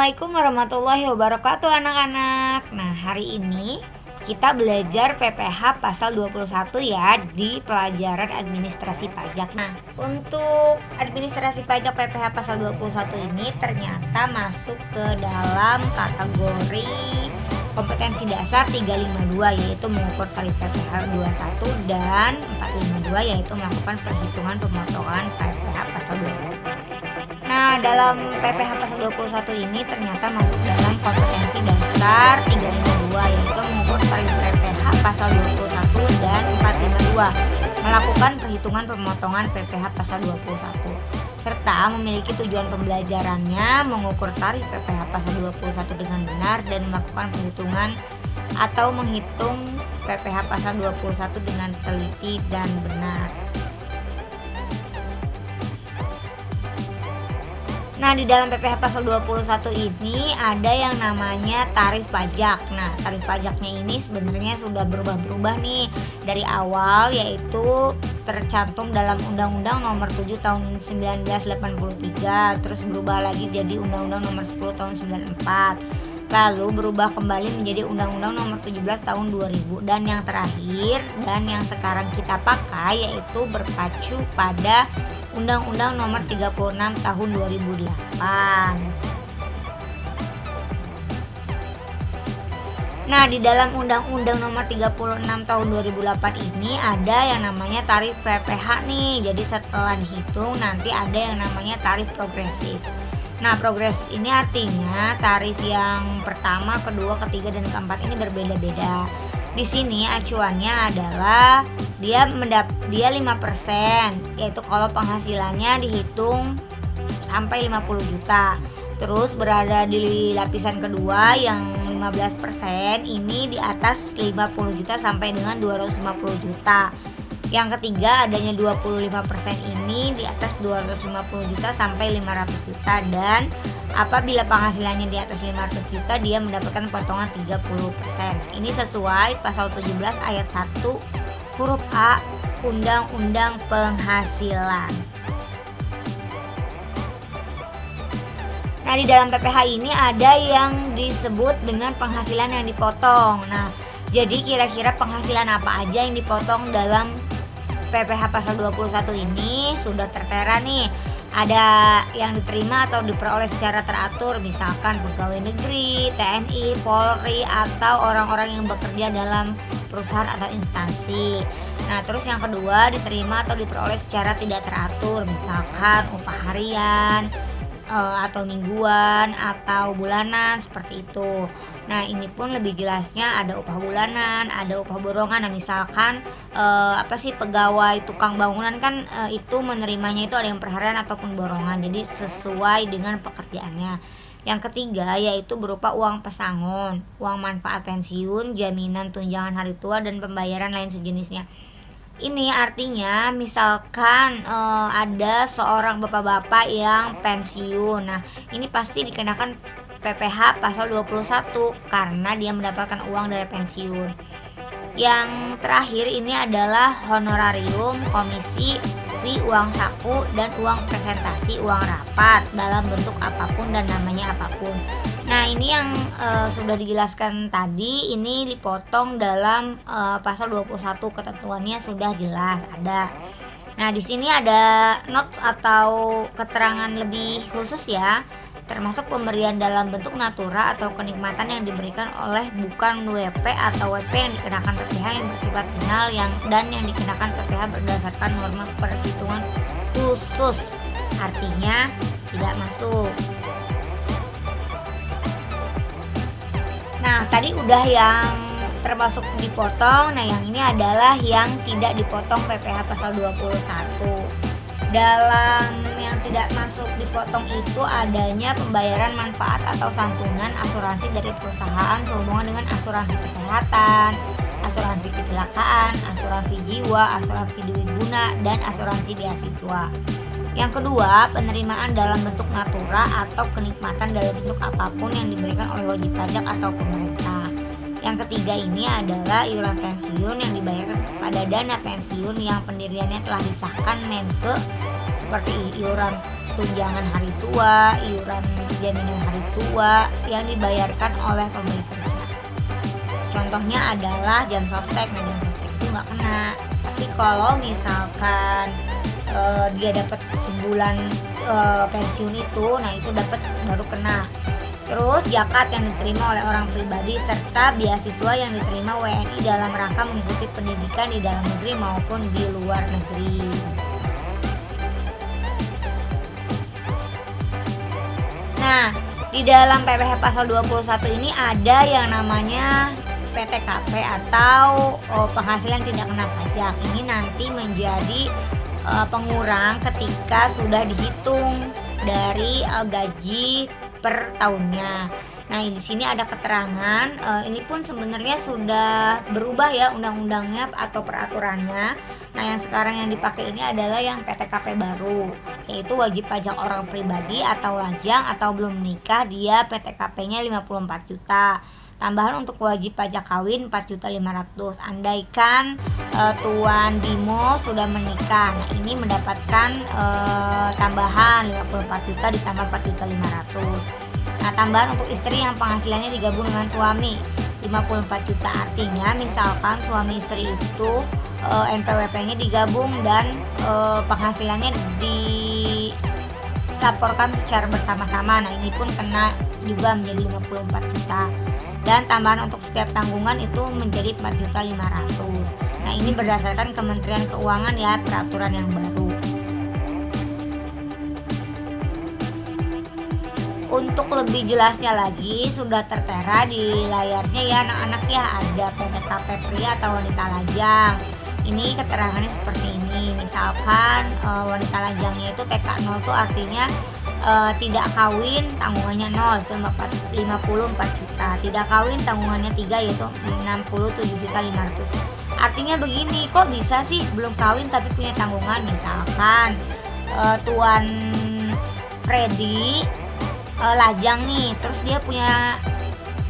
Assalamualaikum warahmatullahi wabarakatuh anak-anak. Nah, hari ini kita belajar PPh pasal 21 ya di pelajaran administrasi pajak. Nah, untuk administrasi pajak PPh pasal 21 ini ternyata masuk ke dalam kategori kompetensi dasar 352, yaitu mengukur tarif PPh 21, dan 452 yaitu melakukan perhitungan pemotongan PPh pasal 20. Nah, dalam PPh pasal 21 ini ternyata masuk dalam kompetensi dasar 352, yaitu mengukur tarif PPh pasal 21 dan 452, melakukan perhitungan pemotongan PPh pasal 21, serta memiliki tujuan pembelajarannya mengukur tarif PPh pasal 21 dengan benar dan melakukan perhitungan atau menghitung PPh pasal 21 dengan teliti dan benar. Nah, di dalam PPh pasal 21 ini ada yang namanya tarif pajak. Nah, tarif pajaknya ini sebenarnya sudah berubah-berubah nih dari awal, yaitu tercantum dalam Undang-Undang Nomor 7 Tahun 1983, terus berubah lagi jadi Undang-Undang Nomor 10 Tahun 94. Lalu berubah kembali menjadi Undang-Undang Nomor 17 Tahun 2000, dan yang terakhir dan yang sekarang kita pakai yaitu berpacu pada Undang-Undang Nomor 36 Tahun 2008. Nah, di dalam Undang-Undang Nomor 36 Tahun 2008 ini ada yang namanya tarif PPh nih. Jadi setelah dihitung nanti ada yang namanya tarif progresif. Nah, progresif ini artinya tarif yang pertama, kedua, ketiga, dan keempat ini berbeda-beda. Di sini acuannya adalah dia 5%, yaitu kalau penghasilannya dihitung sampai 50 juta. Terus berada di lapisan kedua yang 15% ini di atas 50 juta sampai dengan 250 juta. Yang ketiga adanya 25% ini di atas 250 juta sampai 500 juta, dan apabila penghasilannya di atas 500 juta dia mendapatkan potongan 30%. Ini sesuai pasal 17 ayat 1 huruf A Undang-Undang Penghasilan. Nah, di dalam PPh ini ada yang disebut dengan penghasilan yang dipotong. Nah, jadi kira-kira penghasilan apa aja yang dipotong dalam PPh pasal 21 ini sudah tertera nih. Ada yang diterima atau diperoleh secara teratur, misalkan pegawai negeri, TNI, Polri, atau orang-orang yang bekerja dalam perusahaan atau instansi. Nah, terus yang kedua diterima atau diperoleh secara tidak teratur, misalkan upah harian, atau mingguan atau bulanan, seperti itu. Nah, ini pun lebih jelasnya ada upah bulanan, ada upah borongan. Nah, misalkan pegawai tukang bangunan kan itu menerimanya itu ada yang per harian ataupun borongan, jadi sesuai dengan pekerjaannya. Yang ketiga yaitu berupa uang pesangon, uang manfaat pensiun, jaminan tunjangan hari tua, dan pembayaran lain sejenisnya. Ini artinya misalkan ada seorang bapak-bapak yang pensiun. Nah, ini pasti dikenakan PPh pasal 21 karena dia mendapatkan uang dari pensiun. Yang terakhir ini adalah honorarium, komisi, fee, uang saku, dan uang presentasi, uang rapat dalam bentuk apapun dan namanya apapun. Nah, ini yang sudah dijelaskan tadi ini dipotong dalam pasal 21, ketentuannya sudah jelas ada. Nah, di sini ada notes atau keterangan lebih khusus ya, termasuk pemberian dalam bentuk natura atau kenikmatan yang diberikan oleh bukan WP atau WP yang dikenakan PPh yang bersifat final dan yang dikenakan PPh berdasarkan norma perhitungan khusus, artinya tidak masuk. Nah, tadi udah yang termasuk dipotong. Nah, yang ini adalah yang tidak dipotong PPh pasal 21. Dalam yang tidak masuk dipotong itu adanya pembayaran manfaat atau santunan asuransi dari perusahaan sehubungan dengan asuransi kesehatan, asuransi kecelakaan, asuransi jiwa, asuransi dewi guna, dan asuransi beasiswa. Yang kedua, penerimaan dalam bentuk natura atau kenikmatan dalam bentuk apapun yang diberikan oleh wajib pajak atau pemerintah. Yang ketiga ini adalah iuran pensiun yang dibayarkan pada dana pensiun yang pendiriannya telah disahkan Menkeu, seperti iuran tunjangan hari tua, iuran jaminan hari tua yang dibayarkan oleh pemberi kerja. Contohnya adalah jam sostek. Nah, jam sostek itu nggak kena. Tapi kalau misalkan dia dapat sebulan pensiun itu, nah itu dapat baru kena. Terus zakat yang diterima oleh orang pribadi serta beasiswa yang diterima WNI dalam rangka mengikuti pendidikan di dalam negeri maupun di luar negeri. Nah, di dalam PPh pasal 21 ini ada yang namanya PTKP atau penghasilan tidak kena pajak. Ini nanti menjadi pengurang ketika sudah dihitung dari gaji per tahunnya. Nah, di sini ada keterangan, ini pun sebenarnya sudah berubah ya undang-undangnya atau peraturannya. Nah, yang sekarang yang dipakai ini adalah yang PTKP baru, yaitu wajib pajak orang pribadi atau lajang atau belum menikah, dia PTKP-nya 54 juta. Tambahan untuk wajib pajak kawin 4.500.000. Andaikan Tuan Bimo sudah menikah, nah ini mendapatkan tambahan 54 juta ditambah 4.500.000. Nah, tambahan untuk istri yang penghasilannya digabung dengan suami 54 juta. Artinya misalkan suami istri itu NPWP-nya digabung dan penghasilannya dilaporkan secara bersama-sama. Nah, ini pun kena juga menjadi 54 juta. Dan tambahan untuk setiap tanggungan itu menjadi 4.500.000. Nah, ini berdasarkan Kementerian Keuangan ya, peraturan yang baru. Untuk lebih jelasnya lagi sudah tertera di layarnya ya anak-anak ya, ada PTKP pria atau wanita lajang. Ini keterangannya seperti ini. Misalkan wanita lajangnya itu TK 0 itu artinya tidak kawin tanggungannya 0 itu 54 juta. Tidak kawin tanggungannya 3 yaitu 67.500.000. Artinya begini, kok bisa sih belum kawin tapi punya tanggungan? Misalkan Tuan Freddy lajang nih, terus dia punya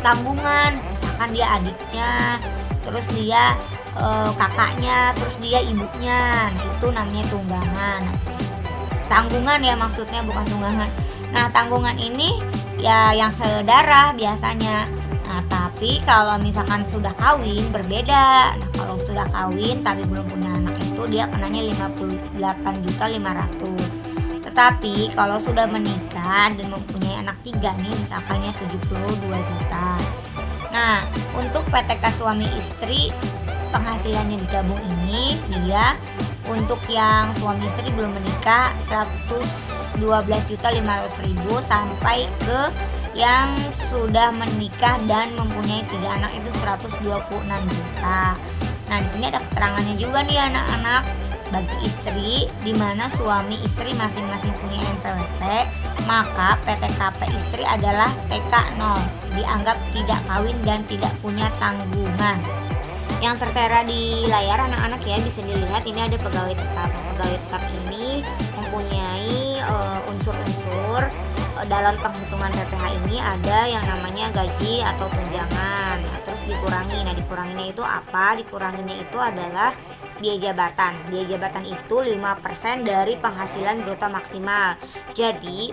tanggungan, misalkan dia adiknya, terus dia kakaknya, terus dia ibunya. Nah, itu namanya tunggangan. Tanggungan ya maksudnya, bukan tunggangan. Nah, tanggungan ini ya yang sedarah biasanya. Nah, tapi kalau misalkan sudah kawin berbeda. Nah, kalau sudah kawin tapi belum punya anak itu dia kenanya 58.500.000. Tetapi kalau sudah menikah dan mempunyai anak 3 nih, misalkannya 72 juta. Nah, untuk PTK suami istri penghasilannya digabung ini, dia untuk yang suami istri belum menikah 112.500.000 sampai ke yang sudah menikah dan mempunyai 3 anak itu 126 juta. Nah, di sini ada keterangannya juga nih anak-anak. Bagi istri di mana suami istri masing-masing punya NPWP, maka PTKP istri adalah TK 0, dianggap tidak kawin dan tidak punya tanggungan. Yang tertera di layar anak-anak ya, bisa dilihat ini ada pegawai tetap. Nah, pegawai tetap ini mempunyai unsur-unsur dalam penghitungan PPh ini ada yang namanya gaji atau tunjangan. Nah, terus dikurangi. Nah, dikuranginya itu apa? Dikuranginya itu adalah biaya jabatan. Biaya jabatan itu 5% dari penghasilan bruto maksimal. Jadi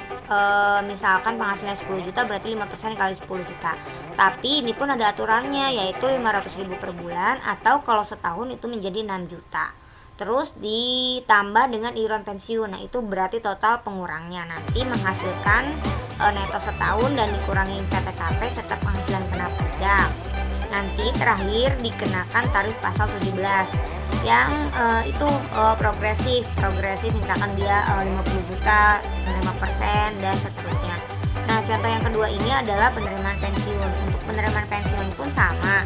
misalkan penghasilan 10 juta berarti 5% kali 10 juta. Tapi ini pun ada aturannya, yaitu 500.000 per bulan, atau kalau setahun itu menjadi 6 juta. Terus ditambah dengan iuran pensiun. Nah, itu berarti total pengurangnya nanti menghasilkan neto setahun dan dikurangi PTKP serta penghasilan kena pajak. Nanti terakhir dikenakan tarif pasal 17 yang itu progresif misalkan dia 50 juta 5% dan seterusnya. Nah, contoh yang kedua ini adalah penerimaan pensiun. Untuk penerimaan pensiun pun sama,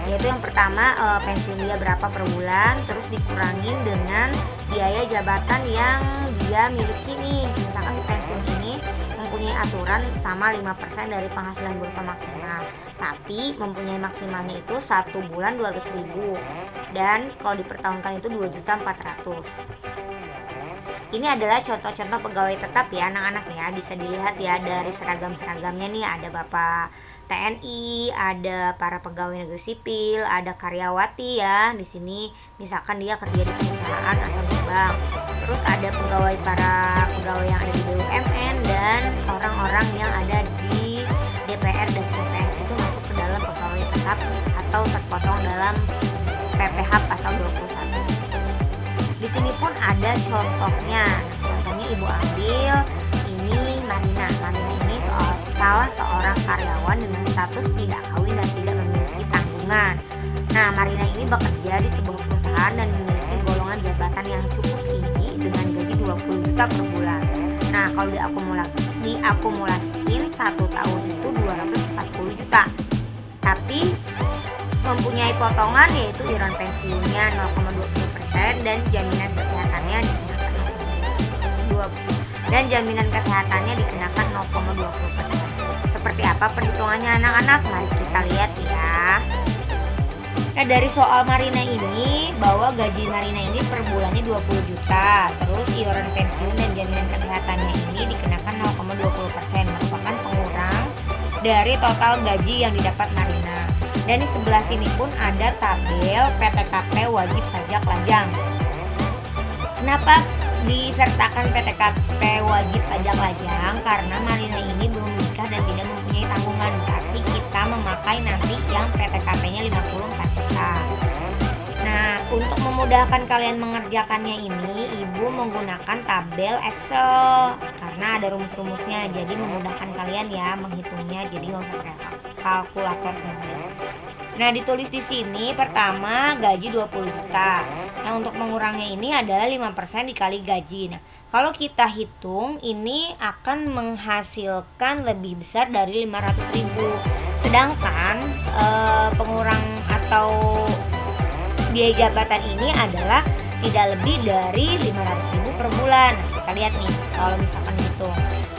yaitu yang pertama pensiun dia berapa per bulan, terus dikurangin dengan biaya jabatan yang dia miliki nih. Misalkan di pensiun ini mempunyai aturan sama 5% dari penghasilan bruto maksimal, tapi mempunyai maksimalnya itu 1 bulan 200.000 dan kalau dipertahunkan itu 2.400.000. Ini adalah contoh-contoh pegawai tetap ya anak-anak ya, bisa dilihat ya dari seragam-seragamnya nih, ada Bapak TNI, ada para pegawai negeri sipil, ada karyawati ya. Di sini misalkan dia kerja di perusahaan atau di bank. Terus ada para pegawai yang ada di BUMN dan orang-orang yang ada di DPR dan MPR itu masuk ke dalam pegawai tetap atau terpotong dalam PPh pasal 21. Di sini pun ada contohnya. Contohnya Ibu ambil ini Marina. Marina ini salah seorang karyawan dengan status tidak kawin dan tidak memiliki tanggungan. Nah, Marina ini bekerja di sebuah perusahaan dan memiliki golongan jabatan yang cukup tinggi dengan gaji 20 juta per bulan. Nah, kalau diakumulasiin 1 tahun itu 240 juta. Tapi mempunyai potongan yaitu iuran pensiunnya 0,20% dan jaminan kesehatannya dikenakan 0,20%. Seperti apa perhitungannya anak-anak? Mari kita lihat ya. Nah, dari soal Marina ini, bahwa gaji Marina ini per bulannya 20 juta. Terus iuran pensiun dan jaminan kesehatannya ini dikenakan 0,20%, merupakan pengurang dari total gaji yang didapat Marina. Dan di sebelah sini pun ada tabel PTKP wajib pajak lajang. Kenapa disertakan PTKP wajib pajak lajang? Karena Marina ini belum menikah dan tidak mempunyai tanggungan. Berarti kita memakai nanti yang PTKP-nya 54 juta. Nah, untuk memudahkan kalian mengerjakannya ini, Ibu menggunakan tabel Excel karena ada rumus-rumusnya. Jadi memudahkan kalian ya menghitungnya. Jadi nggak usah pakai kalkulator kembali. Nah, ditulis di sini pertama gaji 20 juta. Nah, untuk mengurangnya ini adalah 5% dikali gaji. Nah, kalau kita hitung ini akan menghasilkan lebih besar dari 500.000. Sedangkan pengurang atau biaya jabatan ini adalah tidak lebih dari 500.000 per bulan. Nah, kita lihat nih kalau misalkan gitu.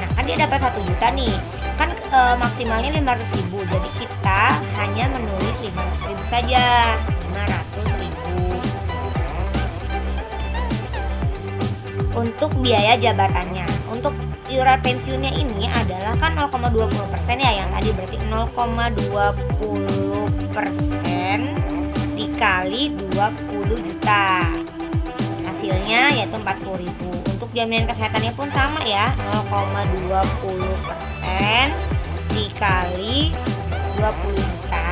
Nah, kan dia dapat 1 juta nih. Kan maksimalnya 500.000. Jadi kita hanya menulis 500.000 saja. 500.000 untuk biaya jabatannya. Untuk iuran pensiunnya ini adalah kan 0,20% ya, yang tadi berarti 0,20% dikali 20 juta. Hasilnya yaitu 40.000. Untuk jaminan kesehatannya pun sama ya, 0,20% dikali 20 juta.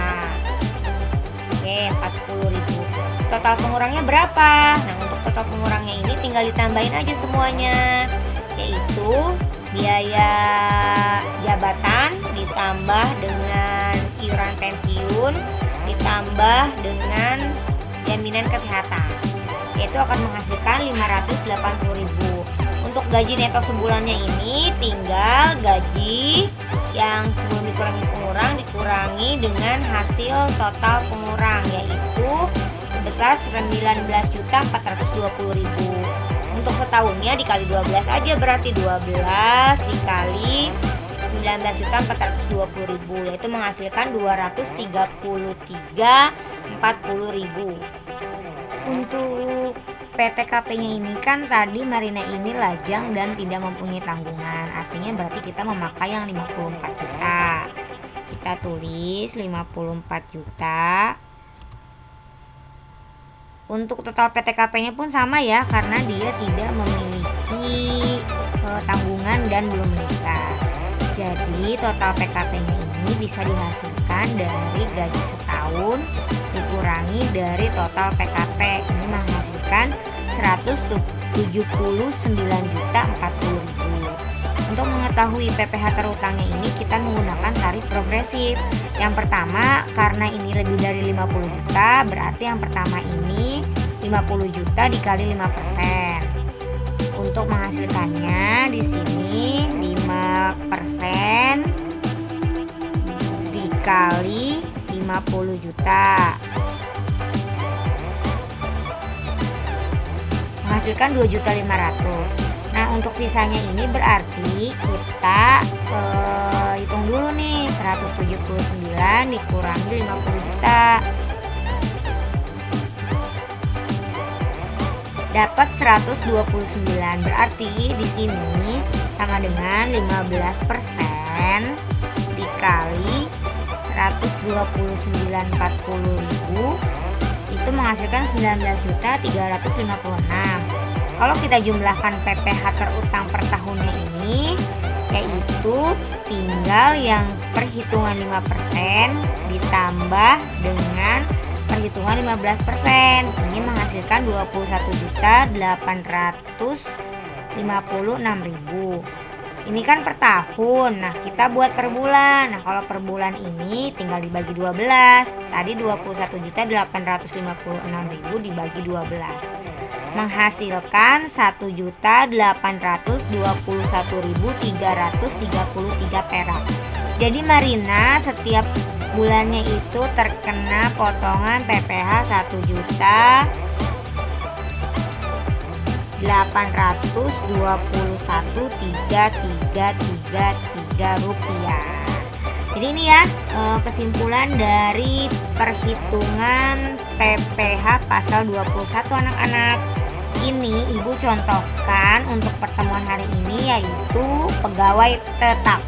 Oke, 40.000. Total pengurangnya berapa? Nah, untuk total pengurangnya ini tinggal ditambahin aja semuanya, yaitu biaya jabatan ditambah dengan iuran pensiun ditambah dengan jaminan kesehatan, yaitu akan menghasilkan 580.000. Untuk gaji neto sebulannya ini tinggal gaji yang sebelum dikurangi pengurang dikurangi dengan hasil total pengurang, yaitu sebesar 19.420.000. Untuk setahunnya dikali 12 aja, berarti 12 dikali 19.420.000, yaitu menghasilkan 233.40.000. Untuk PTKP-nya ini kan tadi Marina ini lajang dan tidak mempunyai tanggungan. Artinya berarti kita memakai yang 54 juta. Kita tulis 54 juta. Untuk total PTKP-nya pun sama ya, karena dia tidak memiliki tanggungan dan belum menikah. Jadi total PKP-nya ini bisa dihasilkan dari gaji setahun dikurangi dari total PKP. Ini menghasilkan 179.040.000. Untuk mengetahui PPh terutangnya ini kita menggunakan tarif progresif. Yang pertama, karena ini lebih dari 50 juta, berarti yang pertama ini 50 juta dikali 5%. Untuk menghasilkannya di sini 5% dikali 50 juta menghasilkan 2.500.000. Nah, untuk sisanya ini berarti kita hitung dulu nih, 179 dikurangi 50 juta. dapat 129. Berarti di sini sama dengan 15% dikali 129.40.000 itu menghasilkan 19.356. Kalau kita jumlahkan PPh terutang per tahunnya ini, yaitu tinggal yang perhitungan 5% ditambah dengan perhitungan 15%. Ini menghasilkan 21.856.000. Ini kan per tahun. Nah, kita buat per bulan. Nah, kalau per bulan ini tinggal dibagi 12. Tadi 21.856.000 dibagi 12. Menghasilkan 1.821.333 perak. Jadi Marina setiap bulannya itu terkena potongan PPh 1.821.333 rupiah. Jadi ini ya kesimpulan dari perhitungan PPh pasal 21 anak-anak. Ini Ibu contohkan untuk pertemuan hari ini yaitu pegawai tetap.